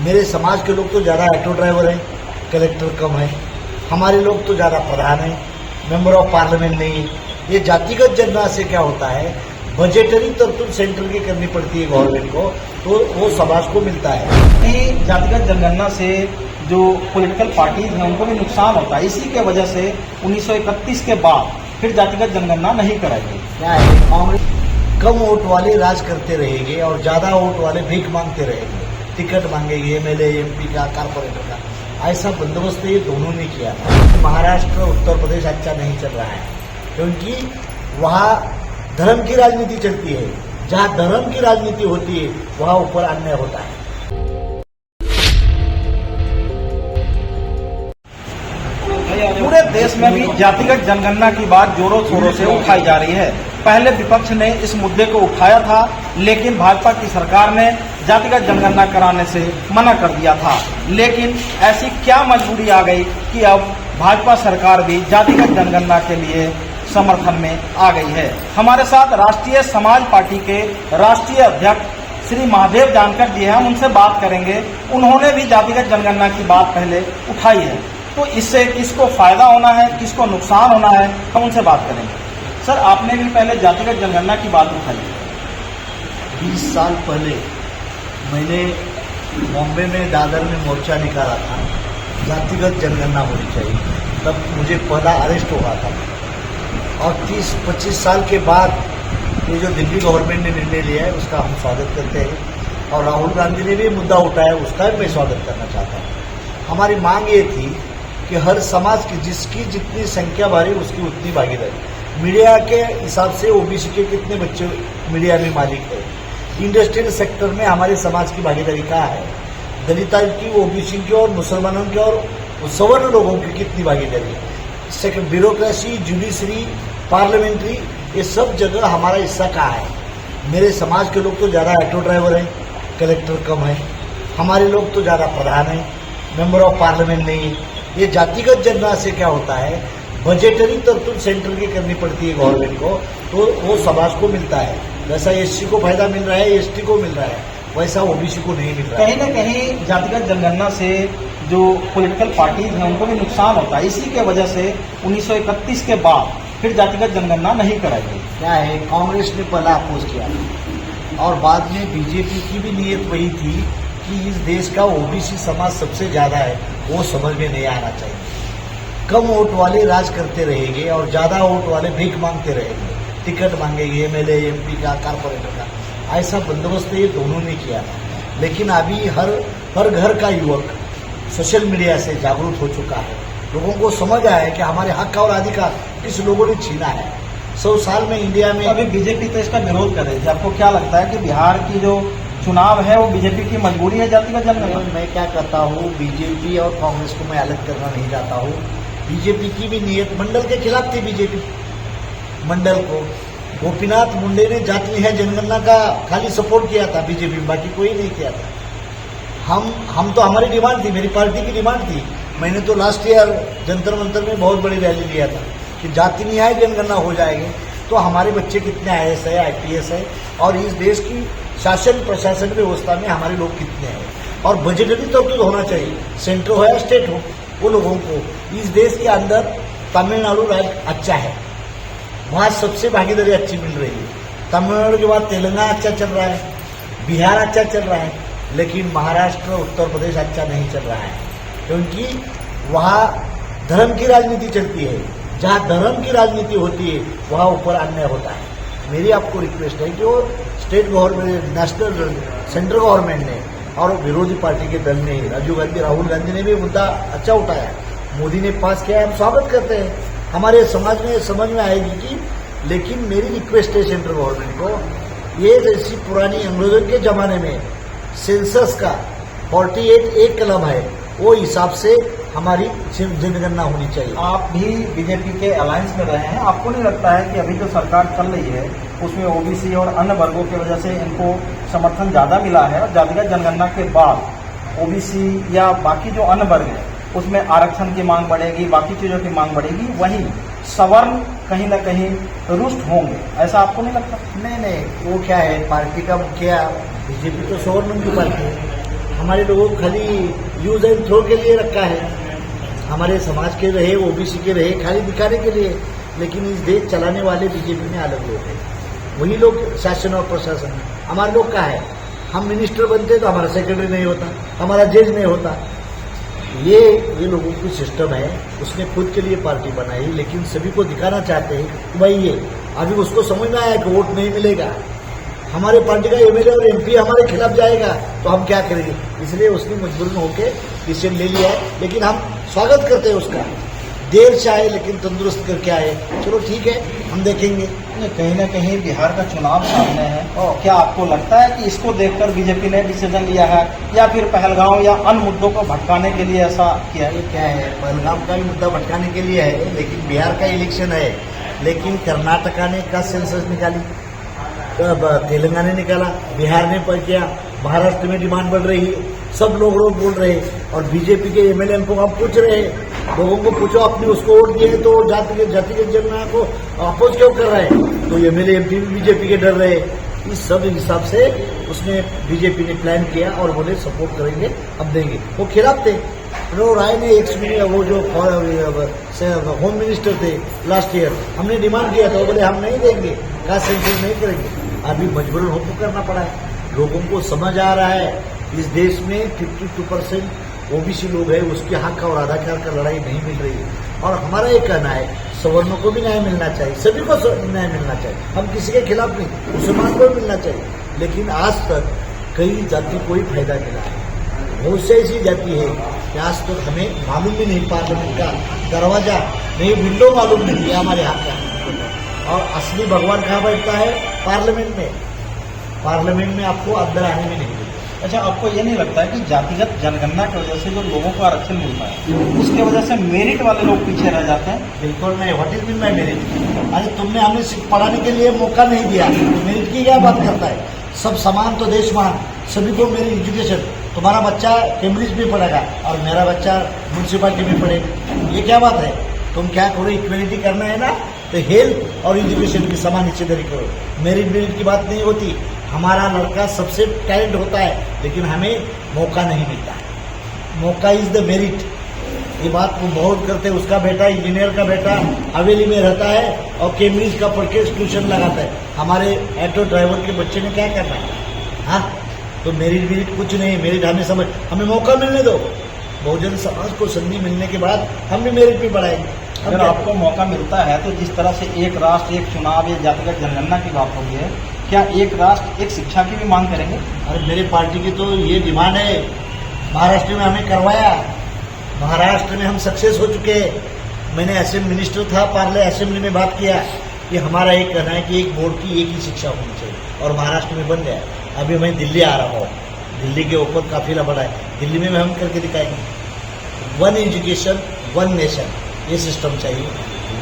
मेरे समाज के लोग तो ज़्यादा ऑटो ड्राइवर हैं, कलेक्टर कम है, हमारे लोग तो ज़्यादा प्रधान हैं, मेंबर ऑफ पार्लियामेंट नहीं। ये जातिगत जनगणना से क्या होता है, बजटरी तरतूब सेंटर की करनी पड़ती है गवर्नमेंट को, तो वो समाज को मिलता है। नहीं, जातिगत जनगणना से जो पॉलिटिकल पार्टीज हैं उनको भी नुकसान होता है। इसी के वजह से 1931 के बाद फिर जातिगत जनगणना नहीं कराई गई। क्या है, कांग्रेस कम वोट वाले राज करते रहेंगे और ज़्यादा वोट वाले भीख मांगते रहेंगे, टिकट मांगेंगे एमएलए एमपी का, कारपोरेटर का। ऐसा बंदोबस्त ये दोनों ने किया। महाराष्ट्र उत्तर प्रदेश अच्छा नहीं चल रहा है क्योंकि वहाँ धर्म की राजनीति चलती है। जहाँ धर्म की राजनीति होती है वहाँ ऊपर अन्याय होता है। पूरे देश में भी जातिगत जनगणना की बात जोरों शोरों से उठाई जा रही है। पहले विपक्ष ने इस मुद्दे को उठाया था, लेकिन भाजपा की सरकार ने जातिगत जनगणना कराने से मना कर दिया था। लेकिन ऐसी क्या मजबूरी आ गई कि अब भाजपा सरकार भी जातिगत जनगणना के लिए समर्थन में आ गई है। हमारे साथ राष्ट्रीय समाज पार्टी के राष्ट्रीय अध्यक्ष श्री महादेव जानकर जी हैं, हम उनसे बात करेंगे। उन्होंने भी जातिगत जनगणना की बात पहले उठाई है, तो इससे किसको फायदा होना है, किसको नुकसान होना है, हम उनसे बात करेंगे। सर, आपने भी पहले जातिगत जनगणना की बात उठाई। 20 साल पहले मैंने बॉम्बे में दादर में मोर्चा निकाला था, जातिगत जनगणना होनी चाहिए। तब मुझे पहला अरेस्ट हुआ था और 30-25 साल के बाद ये जो दिल्ली गवर्नमेंट ने निर्णय लिया है उसका हम स्वागत करते हैं और राहुल गांधी ने भी मुद्दा उठाया, उसका भी मैं स्वागत करना चाहता हूँ। हमारी मांग ये थी कि हर समाज की जिसकी जितनी संख्या बढ़ी उसकी उतनी भागीदारी। मीडिया के हिसाब से ओबीसी के कितने बच्चे मीडिया में मालिक है, इंडस्ट्रियल सेक्टर में हमारे समाज की भागीदारी कहाँ है, दलितों की, ओबीसी की और मुसलमानों की और सवर्ण लोगों की कितनी भागीदारी है, ब्यूरोक्रेसी, जुडिशरी, पार्लियामेंट्री, ये सब जगह हमारा हिस्सा कहाँ है। मेरे समाज के लोग तो ज़्यादा ऑटो ड्राइवर हैं, कलेक्टर कम है, हमारे लोग तो ज़्यादा प्रधान हैं, मेंबर ऑफ पार्लियामेंट नहीं। ये जातिगत जनगणना से क्या होता है, बजटरी तरतूब सेंटर की करनी पड़ती है गवर्नमेंट को, तो वो समाज को मिलता है। वैसा एससी को फायदा मिल रहा है, एसटी को मिल रहा है, वैसा ओबीसी को नहीं मिल रहा है। कहीं न कहीं जातिगत जनगणना से जो पॉलिटिकल पार्टीज हैं उनको भी नुकसान होता है। इसी के वजह से 1931 के बाद फिर जातिगत जनगणना नहीं कराई गई। क्या है, कांग्रेस ने पहला अपोज किया और बाद में बीजेपी की भी नीयत वही थी कि इस देश का ओबीसी समाज सबसे ज़्यादा है, वो समझ में नहीं आना चाहिए। कम वोट वाले राज करते रहेंगे और ज़्यादा वोट वाले भीख मांगते रहेंगे, टिकट मांगेंगे एमएलए एमपी का, कारपोरेटर का। ऐसा बंदोबस्त ये दोनों ने किया था। लेकिन अभी हर घर का युवक सोशल मीडिया से जागरूक हो चुका है, लोगों को समझ आया है कि हमारे हक और अधिकार किस लोगों ने छीना है। 100 साल में इंडिया में अभी बीजेपी तो इसका विरोध कर रही थी। आपको क्या लगता है कि बिहार की जो चुनाव है वो बीजेपी की मजबूरी है जातिगत जनगणना? मैं क्या करता हूँ, बीजेपी और कांग्रेस को मैं अलग करना नहीं चाहता हूँ। बीजेपी की भी नीयत मंडल के खिलाफ थी। बीजेपी मंडल को गोपीनाथ मुंडे ने जाति है जनगणना का खाली सपोर्ट किया था बीजेपी में, बाकी कोई नहीं किया था। हम तो हमारी डिमांड थी, मेरी पार्टी की डिमांड थी। मैंने तो लास्ट ईयर जंतर मंतर में बहुत बड़ी रैली लिया था कि जाति न्याय जनगणना हो जाएगी तो हमारे बच्चे कितने आईएएस है, आईपीएस है और इस देश की शासन प्रशासन व्यवस्था में हमारे लोग कितने हैं। और बजटरी तरतूब होना चाहिए, सेंटर हो या स्टेट हो, वो लोगों को इस देश के अंदर तमिलनाडु राज्य अच्छा है, वहाँ सबसे भागीदारी अच्छी मिल रही है। तमिलनाडु के बाद तेलंगाना अच्छा चल रहा है, बिहार अच्छा चल रहा है, लेकिन महाराष्ट्र उत्तर प्रदेश अच्छा नहीं चल रहा है क्योंकि वहाँ धर्म की राजनीति चलती है। जहाँ धर्म की राजनीति होती है वहाँ ऊपर अन्याय होता है। मेरी आपको रिक्वेस्ट है कि वो state government, national central government ने और विरोधी पार्टी के दल ने, राहुल गांधी ने भी मुद्दा अच्छा उठाया, मोदी ने पास किया, हम स्वागत करते हैं। हमारे समाज में समझ में आएगी कि, लेकिन मेरी रिक्वेस्ट है सेंट्रल गवर्नमेंट को, ये जैसी पुरानी अंग्रेजों के ज़माने में सेंसस का 48 एक क्लब है, वो हिसाब से हमारी जनगणना होनी चाहिए। आप भी बीजेपी के अलायंस में रहे हैं, आपको नहीं लगता है कि अभी जो सरकार चल रही है उसमें ओबीसी और अन्य वर्गों की वजह से इनको समर्थन ज़्यादा मिला है और जातिगत जनगणना के बाद ओबीसी या बाकी जो अन्य वर्ग है उसमें आरक्षण की मांग बढ़ेगी, बाकी चीज़ों की मांग बढ़ेगी, वहीं सवर्ण कहीं ना कहीं रुष्ट होंगे, ऐसा आपको नहीं लगता? नहीं, वो क्या है, पार्टी का मुखिया बीजेपी तो सवर्ण की पार्टी है, हमारे लोगों को खाली यूज एंड थ्रो के लिए रखा है, हमारे समाज के रहे, ओबीसी के रहे, खाली दिखाने के लिए। लेकिन इस देश चलाने वाले बीजेपी में अलग लोग हैं, वही लोग शासन और प्रशासन। हमारे लोग का है, हम मिनिस्टर बनते तो हमारा सेक्रेटरी नहीं होता, हमारा जज नहीं होता। ये लोगों की सिस्टम है, उसने खुद के लिए पार्टी बनाई, लेकिन सभी को दिखाना चाहते हैं कि भाई ये अभी उसको समझ में आया कि वोट नहीं मिलेगा, हमारे पार्टी का एमएलए और एमपी हमारे खिलाफ जाएगा तो हम क्या करेंगे। इसलिए उसने मजबूरन होकर डिसीजन ले लिया है, लेकिन हम स्वागत करते हैं उसका। देर से आए लेकिन तंदुरुस्त करके आए, चलो ठीक है, हम देखेंगे। कहीं ना कहीं बिहार का चुनाव सामने है, और क्या आपको लगता है कि इसको देखकर बीजेपी ने डिसीजन लिया है, या फिर पहलगांव या अन्य मुद्दों को भटकाने के लिए ऐसा किया है? क्या है, पहलगाम का भी मुद्दा भटकाने के लिए है, लेकिन बिहार का इलेक्शन है। लेकिन कर्नाटका ने का सेंसस निकाली, तेलंगाना ने निकाला, बिहार ने पर किया, महाराष्ट्र में डिमांड बढ़ रही है, सब लोग बोल रहे हैं। और बीजेपी के एमएलए को हम पूछ रहे हैं, लोगों को पूछो आपने उसको वोट दिए तो जातिगत जनगणना को अपोज क्यों कर रहे हैं? तो एमएलए एमपी भी बीजेपी के डर रहे। इस सब हिसाब से उसने बीजेपी ने प्लान किया और बोले सपोर्ट करेंगे, अब देंगे। वो खिलाफ थे। राय ने वो जो होम मिनिस्टर थे लास्ट ईयर, हमने डिमांड किया था, बोले हम नहीं देंगे, का सेंसस नहीं करेंगे। अभी मजबूरन होकर करना पड़ा है। लोगों को समझ आ रहा है इस देश में 52% ओबीसी लोग हैं, उसके हक और अधिकार का लड़ाई नहीं मिल रही है। और हमारा ये कहना है सवर्णों को भी न्याय मिलना चाहिए, सभी को न्याय मिलना चाहिए, हम किसी के खिलाफ नहीं, मुसलमान को भी मिलना चाहिए। लेकिन आज तक कई जाति को ही फायदा मिला है, बहुत से ऐसी जाति है कि आज तक हमें मालूम भी नहीं, पार्लियामेंट का दरवाजा नहीं, विंडो मालूम नहीं है हमारे हाथ का। और असली भगवान कहाँ बैठता है? पार्लियामेंट में। पार्लियामेंट में आपको अंदर आने में नहीं मिलता। अच्छा, आपको ये नहीं लगता है कि जातिगत जनगणना की वजह से जो लोगों को आरक्षण मिलता है उसके वजह से मेरिट वाले लोग पीछे रह जाते हैं? बिल्कुल नहीं। What is mean by merit? अरे तुमने हमें पढ़ाने के लिए मौका नहीं दिया, मेरिट की क्या बात करता है? सब समान तो देश महान, सभी को मेरी एजुकेशन। तुम्हारा बच्चा कैम्ब्रिज में पढ़ेगा और मेरा बच्चा म्यूनसिपालिटी में पढ़ेगा, ये क्या बात है? तुम क्या करो, इक्वलिटी करना है ना, तो हेल्थ और एजुकेशन की समान हिस्सेदारी करो। मेरिट की बात नहीं होती। हमारा लड़का सबसे टैलेंट होता है, लेकिन हमें मौका नहीं मिलता। मौका इज द मेरिट। ये बात वो बहुत करते हैं। उसका बेटा, इंजीनियर का बेटा हवेली में रहता है और कैम्ब्रिज का पढ़ के ट्यूशन लगाता है। हमारे ऑटो ड्राइवर के बच्चे ने क्या करना है? हाँ, तो मेरिट कुछ नहीं। मेरिट हमें समझ, हमें मौका मिलने दो। बहुजन समाज को संधि मिलने के बाद हम भी मेरिट भी बढ़ाएंगे। अगर आपको मौका मिलता है तो जिस तरह से एक राष्ट्र एक चुनाव या जातिगत जनगणना की बात होगी है, क्या एक राष्ट्र एक शिक्षा की भी मांग करेंगे? अरे मेरी पार्टी की तो ये डिमांड है। महाराष्ट्र में हमें करवाया, महाराष्ट्र में हम सक्सेस हो चुके हैं। मैंने असेंबली मिनिस्टर था, असेंबली में बात किया कि हमारा एक कहना है कि एक बोर्ड की एक ही शिक्षा होनी चाहिए, और महाराष्ट्र में बन गया। अभी मैं दिल्ली आ रहा हूँ, दिल्ली के ऊपर काफिला बढ़ा है, दिल्ली में हम करके दिखाएंगे। 1 एजुकेशन 1 नेशन, ये सिस्टम चाहिए।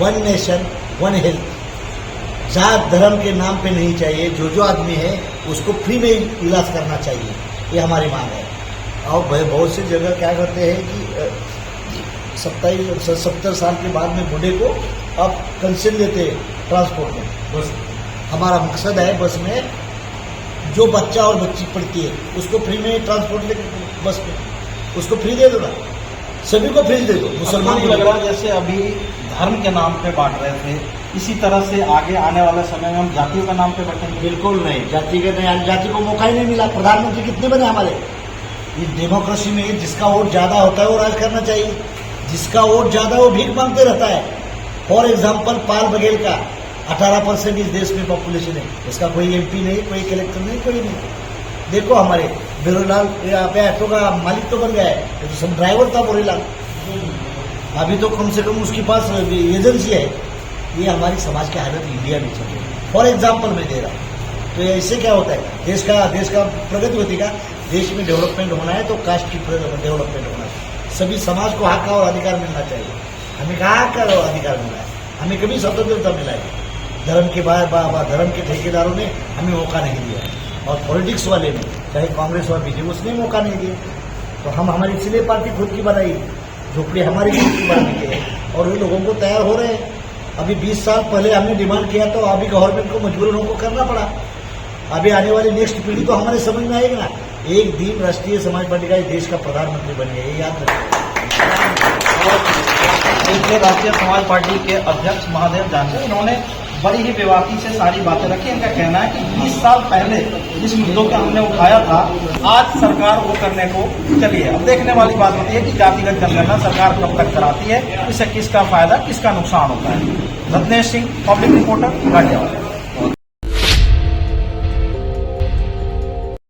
1 नेशन 1 हेल्थ। जात धर्म के नाम पे नहीं चाहिए, जो आदमी है उसको फ्री में इलाज करना चाहिए, ये हमारी मांग है। और बहुत सी जगह क्या करते हैं कि 70 साल के बाद में बूढ़े को अब कंसेंट देते हैं ट्रांसपोर्ट में। बस हमारा मकसद है, बस में जो बच्चा और बच्ची पढ़ती है उसको फ्री में ट्रांसपोर्ट लेकर बस में उसको फ्री दे दो ना, सभी को फ्री दे दो। मुसलमान लग रहा है जैसे अभी धर्म के नाम पे बांट रहे थे, इसी तरह से आगे आने वाले समय में हम जातियों के नाम पे बांटेंगे? बिल्कुल नहीं, जाति के नहीं, जाति को मौका ही नहीं मिला। प्रधानमंत्री कितने बने हमारे? ये डेमोक्रेसी में जिसका वोट ज्यादा होता है वो राज करना चाहिए, जिसका वोट ज्यादा वो भीख मांगते रहता है। फॉर एग्जाम्पल पाल बघेल का 18% इस देश में पॉपुलेशन है, इसका कोई एमपी नहीं, कोई कलेक्टर नहीं, कोई नहीं। देखो हमारे बिरोलाल यहाँ पे ऑटो का मालिक तो बन गया है, तो सब ड्राइवर था बोरेलाल, अभी तो कम से कम उसके पास एजेंसी है। ये हमारी समाज की हालत इंडिया में चल रही है। फॉर एग्जाम्पल मैं दे रहा हूँ, तो इससे क्या होता है? देश का प्रगति होती का, देश में डेवलपमेंट होना है तो कास्ट की डेवलपमेंट होना है। सभी समाज को हक और अधिकार मिलना चाहिए। हमें कहाँ हक और अधिकार मिला है? हमें कभी स्वतंत्रता मिला है? धर्म के धर्म के ठेकेदारों ने हमें मौका नहीं दिया, और पॉलिटिक्स वाले ने, चाहे कांग्रेस और बीजेपी, उसने मौका नहीं दिया। तो हम हमारी इसलिए पार्टी खुद की बनाई, झोपड़ी हमारी खुद की बनाने के है, और वे लोगों को तैयार हो रहे हैं। अभी 20 साल पहले हमने डिमांड किया तो अभी गवर्नमेंट को मजबूरन उनको करना पड़ा। अभी आने वाली नेक्स्ट पीढ़ी तो हमारे समझ में आएगी ना, एक दिन राष्ट्रीय समाज पार्टी का ये देश का प्रधानमंत्री बने, ये याद रखें। देखिए, राष्ट्रीय समाज पार्टी के अध्यक्ष महादेव जानकर इन्होंने बड़ी ही बेबाकी से सारी बातें रखी। इनका कहना है कि 20 साल पहले जिस मुद्दों को हमने उठाया था, आज सरकार वो करने को चली है। अब देखने वाली बात होती है कि जातिगत जनगणना सरकार कब तक कराती है, इससे किसका फायदा किसका नुकसान होता है। Ratnesh Singh, public reporter, Ghaziabad.